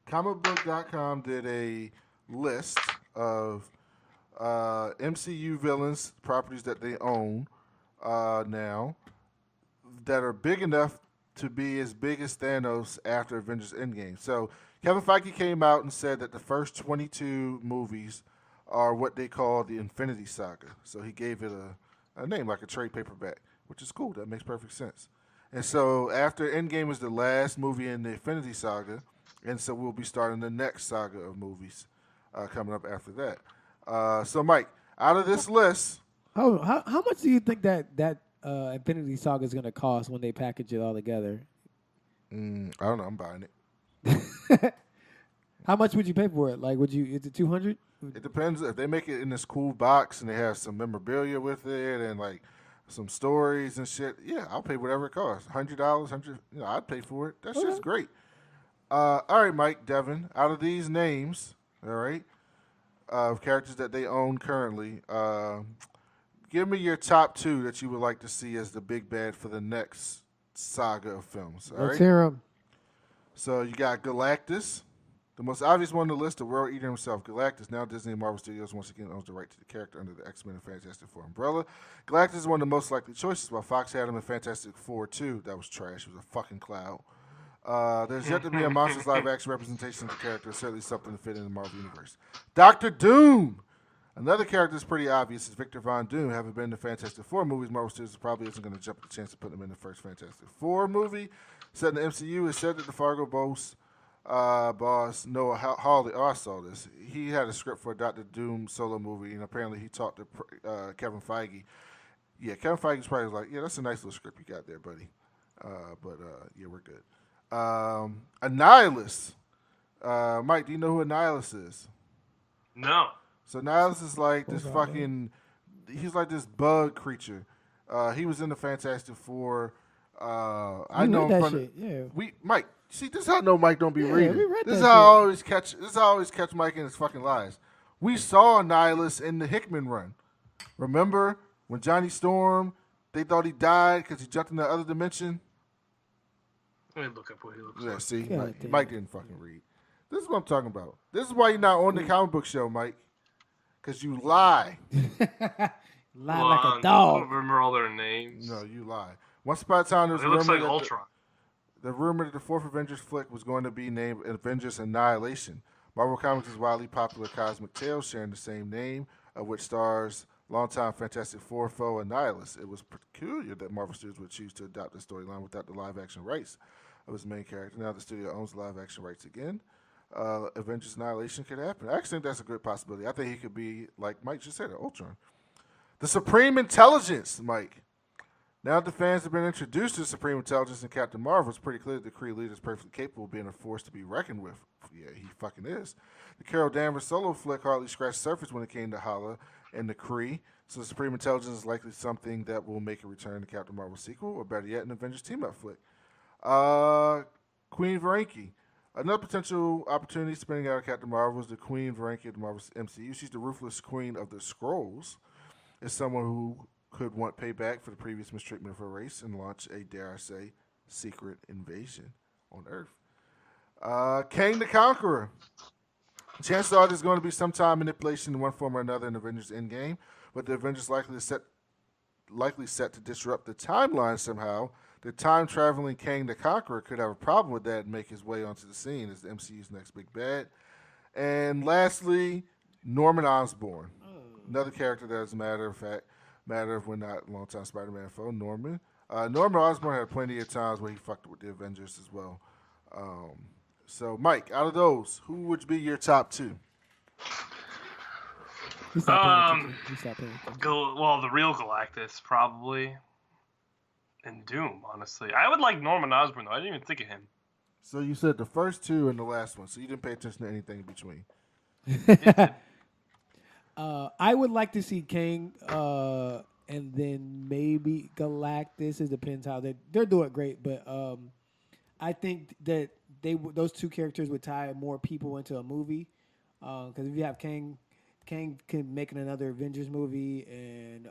comicbook.com did a list of MCU villains, properties that they own now, that are big enough to be as big as Thanos after Avengers Endgame. So Kevin Feige came out and said that the first 22 movies are what they call the Infinity Saga. So he gave it a name, like a trade paperback, which is cool. That makes perfect sense. And so after Endgame was the last movie in the Infinity Saga, and so we'll be starting the next saga of movies coming up after that. So, Mike, out of this list...
How much do you think that Infinity Saga is going to cost when they package it all together?
I don't know. I'm buying it.
How much would you pay for it? Like, is it $200?
It depends. If they make it in this cool box and they have some memorabilia with it and, like, some stories and shit, yeah, I'll pay whatever it costs. $100, I'd pay for it. That shit's great. All right, Mike, Devin, out of these names, all right, of characters that they own currently, give me your top 2 that you would like to see as the big bad for the next saga of films. All right?
Let's hear 'em.
So you got Galactus, the most obvious one on the list, the World Eater himself. Galactus, now Disney and Marvel Studios once again owns the right to the character under the X-Men and Fantastic Four umbrella. Galactus is one of the most likely choices, while Fox had him in Fantastic Four 2. That was trash. It was a fucking cloud. There's yet to be a Monsters live-action representation of the character. Certainly something to fit in the Marvel Universe. Dr. Doom! Another character that's pretty obvious is Victor Von Doom. Having been in the Fantastic Four movies, Marvel Studios probably isn't going to jump at the chance to put him in the first Fantastic Four movie. Set in the MCU, it's said that the Fargo boasts boss Noah Hawley. Oh, I saw this. He had a script for a Doctor Doom solo movie, and apparently he talked to Kevin Feige. Yeah, Kevin Feige's probably like, yeah, that's a nice little script you got there, buddy. Yeah, we're good. Annihilus. Mike, do you know who Annihilus is?
No.
So Annihilus is like this fucking. He's like this bug creature. He was in the Fantastic Four. I know him
that
from
shit. Yeah.
Mike. See, this is how I know Mike don't be reading.
We read
This is
that
how I
shit.
always catch. This is how I always catch Mike in his fucking lies. We saw Annihilus in the Hickman run. Remember when Johnny Storm? They thought he died because he jumped in the other dimension.
Let me look up what he looks
Yeah,
like.
see,
God damn.
Mike didn't fucking read. This is what I'm talking about. This is why you're not on the comic book show, Mike. Because you lie.
Lie like a
I
dog.
don't remember all their names.
No, you lie. Once upon a time, there was
It
a
looks
rumor
like
that
Ultron.
the rumor that the fourth Avengers flick was going to be named Avengers Annihilation. Marvel Comics is wildly popular cosmic tale sharing the same name, of which stars longtime Fantastic Four foe Annihilus. It was peculiar that Marvel Studios would choose to adopt the storyline without the live-action rights of his main character. Now the studio owns the live-action rights again. Avengers Annihilation could happen. I actually think that's a good possibility. I think he could be, like Mike just said, Ultron. The Supreme Intelligence, Mike. Now that the fans have been introduced to the Supreme Intelligence in Captain Marvel, it's pretty clear that the Kree leader is perfectly capable of being a force to be reckoned with. Yeah, he fucking is. The Carol Danvers solo flick hardly scratched the surface when it came to Hala and the Kree, so the Supreme Intelligence is likely something that will make a return to Captain Marvel sequel, or better yet, an Avengers team-up flick. Queen Varanki. Another potential opportunity spinning out of Captain Marvel is the Queen Varanki of the Marvel MCU. She's the ruthless queen of the Skrulls. Is someone who could want payback for the previous mistreatment of her race and launch a, dare I say, secret invasion on Earth. Kang the Conqueror. Chances are there's going to be some time manipulation in one form or another in Avengers Endgame, but the Avengers likely set to disrupt the timeline somehow. The time-traveling Kang the Conqueror could have a problem with that and make his way onto the scene as the MCU's next big bad. And lastly, Norman Osborn. Another character that, as a matter of when not longtime Spider-Man foe, Norman. Norman Osborn had plenty of times where he fucked with the Avengers as well. So, Mike, out of those, who would be your top two?
He stopped paying attention. He stopped paying attention.
Well, the real Galactus, probably. And Doom, honestly. I would like Norman Osborn, though. I didn't even think of him.
So you said the first two and the last one, so you didn't pay attention to anything in between.
I would like to see Kang, and then maybe Galactus. It depends how they're doing great, but I think that those two characters would tie more people into a movie. Because if you have Kang can make another Avengers movie, and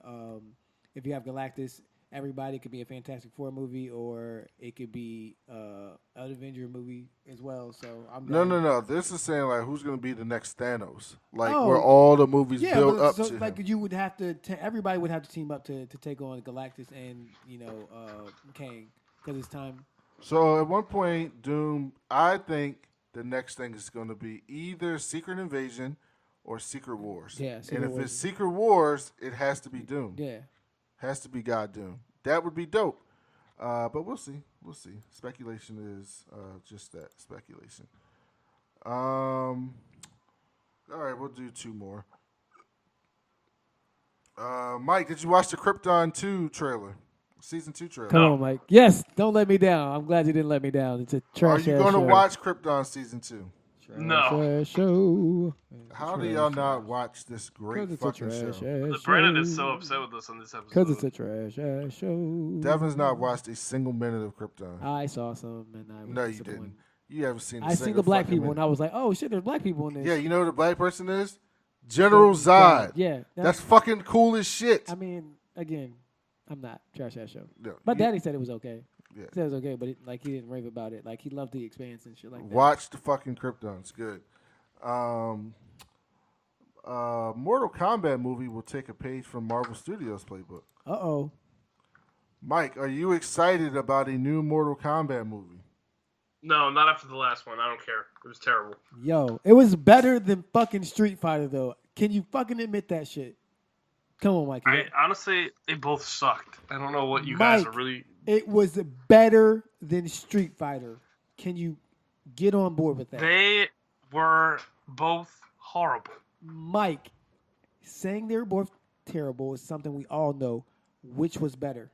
if you have Galactus, everybody could be a Fantastic Four movie, or it could be an Avenger movie as well. So I'm down.
No. This is saying like who's going to be the next Thanos, like where all the movies build up to
like
him.
you would have to. Everybody would have to team up to take on Galactus and Kang because it's time.
So at one point, Doom, I think the next thing is going to be either Secret Invasion or Secret Wars.
Yeah,
and if it's Secret Wars, it has to be Doom.
Yeah.
Has to be God Doom. That would be dope. But we'll see. We'll see. Speculation is just that, speculation. All right, we'll do two more. Mike, did you watch the Krypton 2 trailer? Season 2 trailer.
Come on, Mike. Yes, don't let me down. I'm glad you didn't let me down. It's a trash.
Are you going to watch Krypton Season 2?
No.
Show.
How do y'all not watch this great fucking show?
Brennan is so upset with us on this episode.
Because it's a trash ass show.
Devin's not watched a single minute of Krypton.
I saw some, and I was
No, you
disappointed.
didn't. You haven't seen.
I seen the black people,
minute.
and I was like, "Oh shit, there's black people in this."
Yeah, you know who the black person is? General Zod.
Yeah,
that's fucking cool as shit.
I mean, again, I'm not trash ass show.
No,
My daddy said it was okay.
Yeah.
He said it was okay, but he didn't rave about it. Like he loved the Expanse and shit like that.
Watch the fucking Krypton. It's good. Mortal Kombat movie will take a page from Marvel Studios playbook.
Uh-oh.
Mike, are you excited about a new Mortal Kombat movie?
No, not after the last one. I don't care. It was terrible.
Yo, it was better than fucking Street Fighter, though. Can you fucking admit that shit? Come on, Mike.
Honestly, they both sucked. I don't know what you guys are really...
It was better than Street Fighter. Can you Get on board with that.
They were both horrible.
Mike, saying they were both terrible is something we all know. Which was better?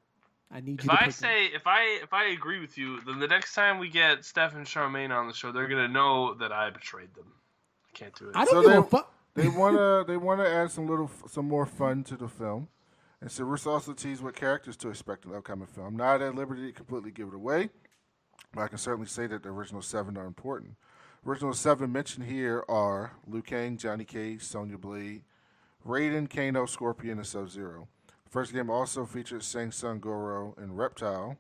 I need you
If
to
I
pick
say if I agree with you, then the next time we get Steph and Charmaine on the show, they're gonna know that I betrayed them. I can't do it.
I don't give a fuck.
They wanna add some more fun to the film, and so we're also tease what characters to expect in the upcoming film. I'm not at liberty to completely give it away, but I can certainly say that the original 7 are important. Original 7 mentioned here are Liu Kang, Johnny Cage, Sonya Blade, Raiden, Kano, Scorpion, and Sub-Zero. The first game also featured Shang Tsung, Goro, and Reptile,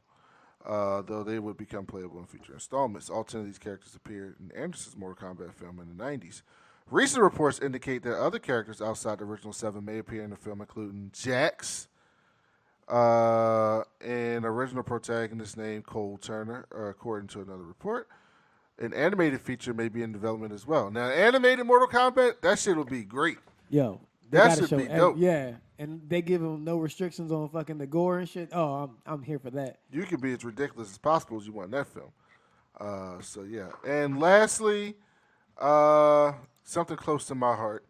though they would become playable in future installments. All 10 of these characters appeared in Anderson's Mortal Kombat film in the 90s. Recent reports indicate that other characters outside the original 7 may appear in the film, including Jax, and original protagonist named Cole Turner, according to another report. An animated feature may be in development as well. Now, animated Mortal Kombat, that shit will be great.
Yo, they
That
gotta
should
show
be dope.
Yeah, and they give them no restrictions on fucking the gore and shit. Oh, I'm here for that.
You can be as ridiculous as possible as you want in that film. So yeah. And lastly, something close to my heart.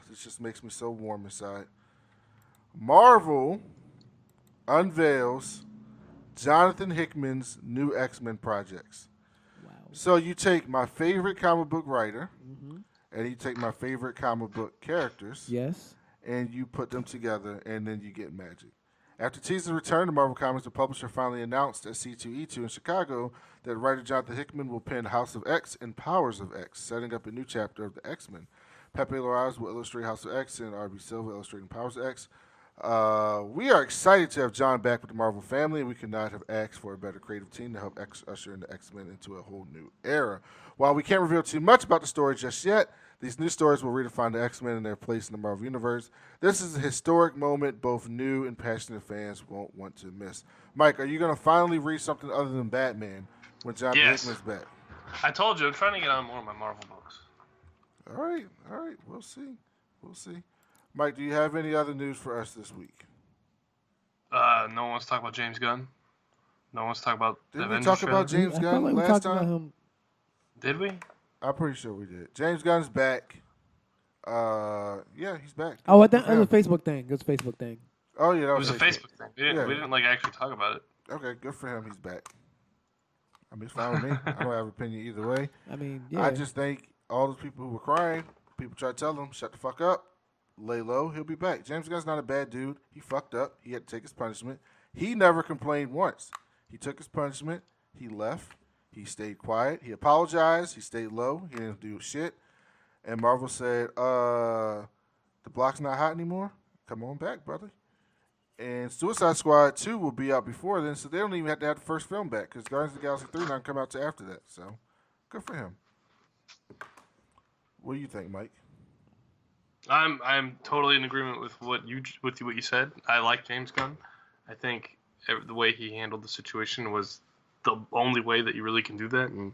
This just makes me so warm inside. Marvel unveils Jonathan Hickman's new X-Men projects.
Wow.
So you take my favorite comic book writer, and you take my favorite comic book characters,
Yes.
and you put them together, and then you get magic. After teasing return to Marvel Comics, the publisher finally announced at C2E2 in Chicago that writer Jonathan Hickman will pen House of X and Powers of X, setting up a new chapter of the X-Men. Pepe Larraz will illustrate House of X, and R.B. Silva illustrating Powers of X. We are excited to have John back with the Marvel family, and we could not have asked for a better creative team to help usher in the X-Men into a whole new era. While we can't reveal too much about the story just yet, these new stories will redefine the X-Men and their place in the Marvel Universe. This is a historic moment both new and passionate fans won't want to miss. Mike, are you going to finally read something other than Batman when Jonathan Hickman's back?
I told you, I'm trying to get on more of my Marvel books.
All right. We'll see. Mike, do you have any other news for us this week?
No one wants to talk about James Gunn. No one wants to talk about
Didn't
Devin.
we talk about James
I felt
Gunn
like we
last
talked about
time?
him.
Did we?
I'm pretty sure we did. James Gunn's back. Yeah, he's back.
Oh, I think it was a Facebook thing. It was a Facebook thing.
Oh yeah, that
It was a Facebook thing. We didn't like actually talk about it.
Okay, good for him. He's back. I mean, it's fine with me. I don't have an opinion either way.
I mean, yeah.
I just think all those people who were crying, people try to tell him, shut the fuck up, lay low, he'll be back. James Gunn's not a bad dude. He fucked up. He had to take his punishment. He never complained once. He took his punishment. He left. He stayed quiet. He apologized. He stayed low. He didn't do shit. And Marvel said, the block's not hot anymore. Come on back, brother. And Suicide Squad 2 will be out before then, so they don't even have to have the first film back because Guardians of the Galaxy 3 not come out till after that. So, good for him. What do you think, Mike?
I'm totally in agreement with what you said. I like James Gunn. I think the way he handled the situation was the only way that you really can do that. And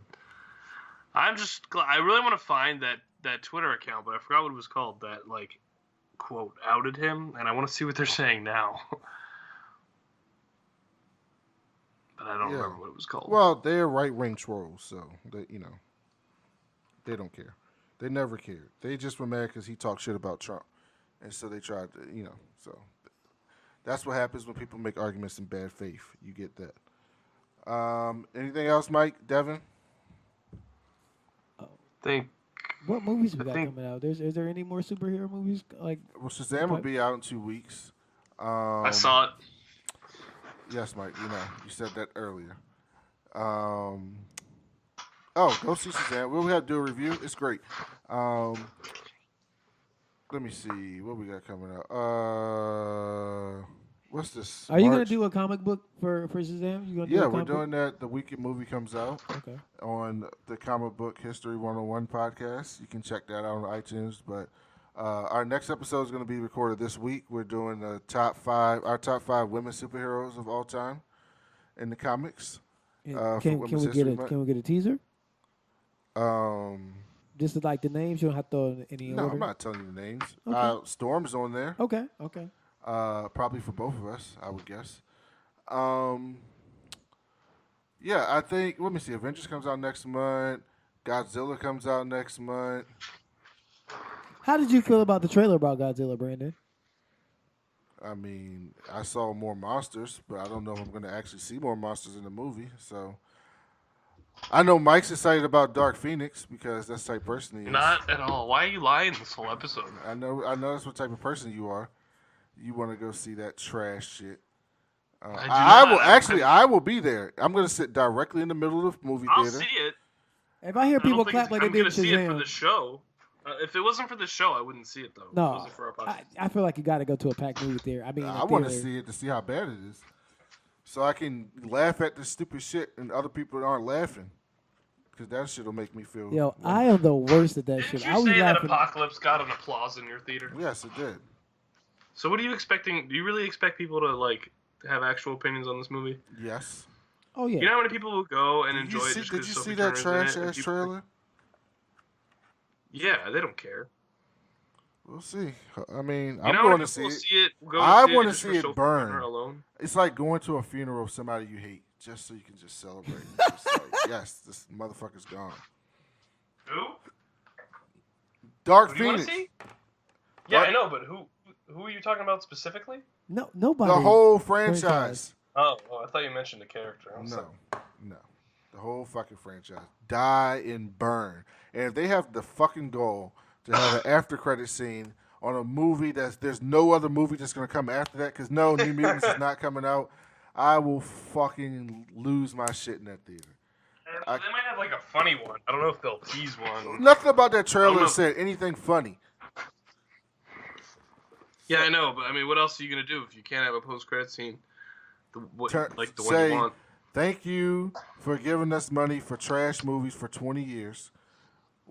I'm just glad. I really want to find that Twitter account, but I forgot what it was called. That like quote outed him, and I want to see what they're saying now. But I don't remember what it was called.
Well, they're right-wing trolls, so they don't care. They never cared. They just were mad because he talked shit about Trump, and so they tried to, So that's what happens when people make arguments in bad faith. You get that. Anything else, Mike? Devin?
What movies we got coming out? Is there any more superhero movies? Like,
Well, Shazam will be out in 2 weeks.
I saw it.
Yes, Mike. You said that earlier. Go see Shazam. We have to do a review. It's great. Let me see what we got coming out. What's this?
Are you gonna do a comic book for Shazam?
We're doing that. The weekend movie comes out.
Okay.
On the Comic Book History 101 podcast. You can check that out on iTunes. But our next episode is going to be recorded this week. We're doing our top 5 women superheroes of all time in the comics.
Can we get a teaser? Just like the names, you don't have to throw in any order.
No, I'm not telling you the names.
Okay.
Storm's on there.
Okay.
Probably for both of us, I would guess. I think. Let me see. Avengers comes out next month. Godzilla comes out next month.
How did you feel about the trailer about Godzilla, Brandon?
I mean, I saw more monsters, but I don't know if I'm going to actually see more monsters in the movie. So I know Mike's excited about Dark Phoenix because that's the type of person he is.
Not at all. Why are you lying this whole episode?
I know that's what type of person you are. You want to go see that trash shit. I will be there. I'm going to sit directly in the middle of the movie
I'll
theater.
see it.
If I hear people clap like they
I'm
did
gonna
in
see it for the
Shazam,
show. If it wasn't for the show, I wouldn't see it though. If it
no,
wasn't for our podcast.
I feel like you got to go to a packed movie theater. I mean,
I want to see it to see how bad it is, so I can laugh at the stupid shit and other people aren't laughing, because that shit will make me feel.
Yo, I am the worst at that
Didn't
shit.
you
I was
say that
laughing.
Apocalypse got an applause in your theater?
Yes, it did.
So what are you expecting? Do you really expect people to like have actual opinions on this movie?
Yes.
Oh yeah.
You know how many people will go and
Did
enjoy
you
it
see,
just
did
because
you
Sophie
see that
Turner's in
trash
it and
ass
people-
trailer?
Yeah, they don't care.
We'll see. I mean,
You
I'm
know how
going
many
to see
people
it.
see it. Go
I
want to
see it
Sophie
burn.
Turner alone.
It's like going to a funeral of somebody you hate, just so you can just celebrate. It's just like, yes, this motherfucker's gone.
Who?
Dark
Who do you want to
Phoenix.
see? Yeah, I know, but who are you talking about specifically?
No, nobody.
The whole franchise.
Oh, well, I thought you mentioned the character. I'm sorry.
No. The whole fucking franchise. Die and burn. And if they have the fucking goal to have an after credit scene on a movie there's no other movie that's going to come after that, because no, New Mutants is not coming out, I will fucking lose my shit in that theater.
They might have like a funny one. I don't know if they'll tease one.
Nothing about that trailer
know.
said anything funny.
Yeah, I know, but I mean, what else are you gonna do if you can't have a post-credit scene? The one
Say,
you want.
thank you for giving us money for trash movies for 20 years.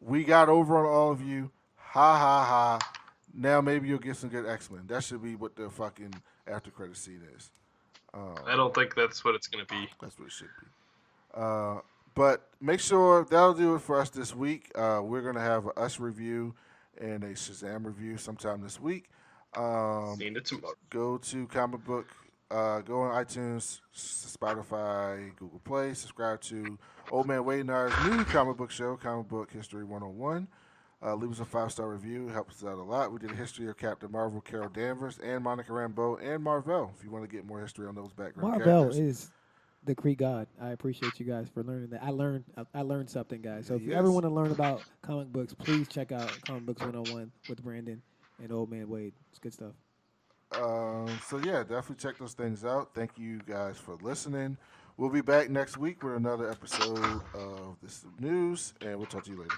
We got over on all of you. Ha ha ha. Now maybe you'll get some good X-Men. That should be what the fucking after credit scene is.
I don't think that's what it's gonna be.
That's what it should be. But make sure that'll do it for us this week. We're gonna have a Us review and a Shazam review sometime this week.
Seeing it tomorrow.
Go to comic book. Go on iTunes, Spotify, Google Play. Subscribe to Old Man Wade and I's new comic book show, Comic Book History 101. Leave us a 5-star review. It helps us out a lot. We did a history of Captain Marvel, Carol Danvers, and Monica Rambeau, and Marvel. If you want to get more history on those background
Marvel
characters.
is the Kree god. I appreciate you guys for learning that. I learned something, guys. So if you
Yes.
ever want to learn about comic books, please check out Comic Books 101 with Brandon and Old Man Wade. It's good stuff.
So yeah, definitely check those things out. Thank you guys for listening. We'll be back next week with another episode of This News, and we'll talk to you later.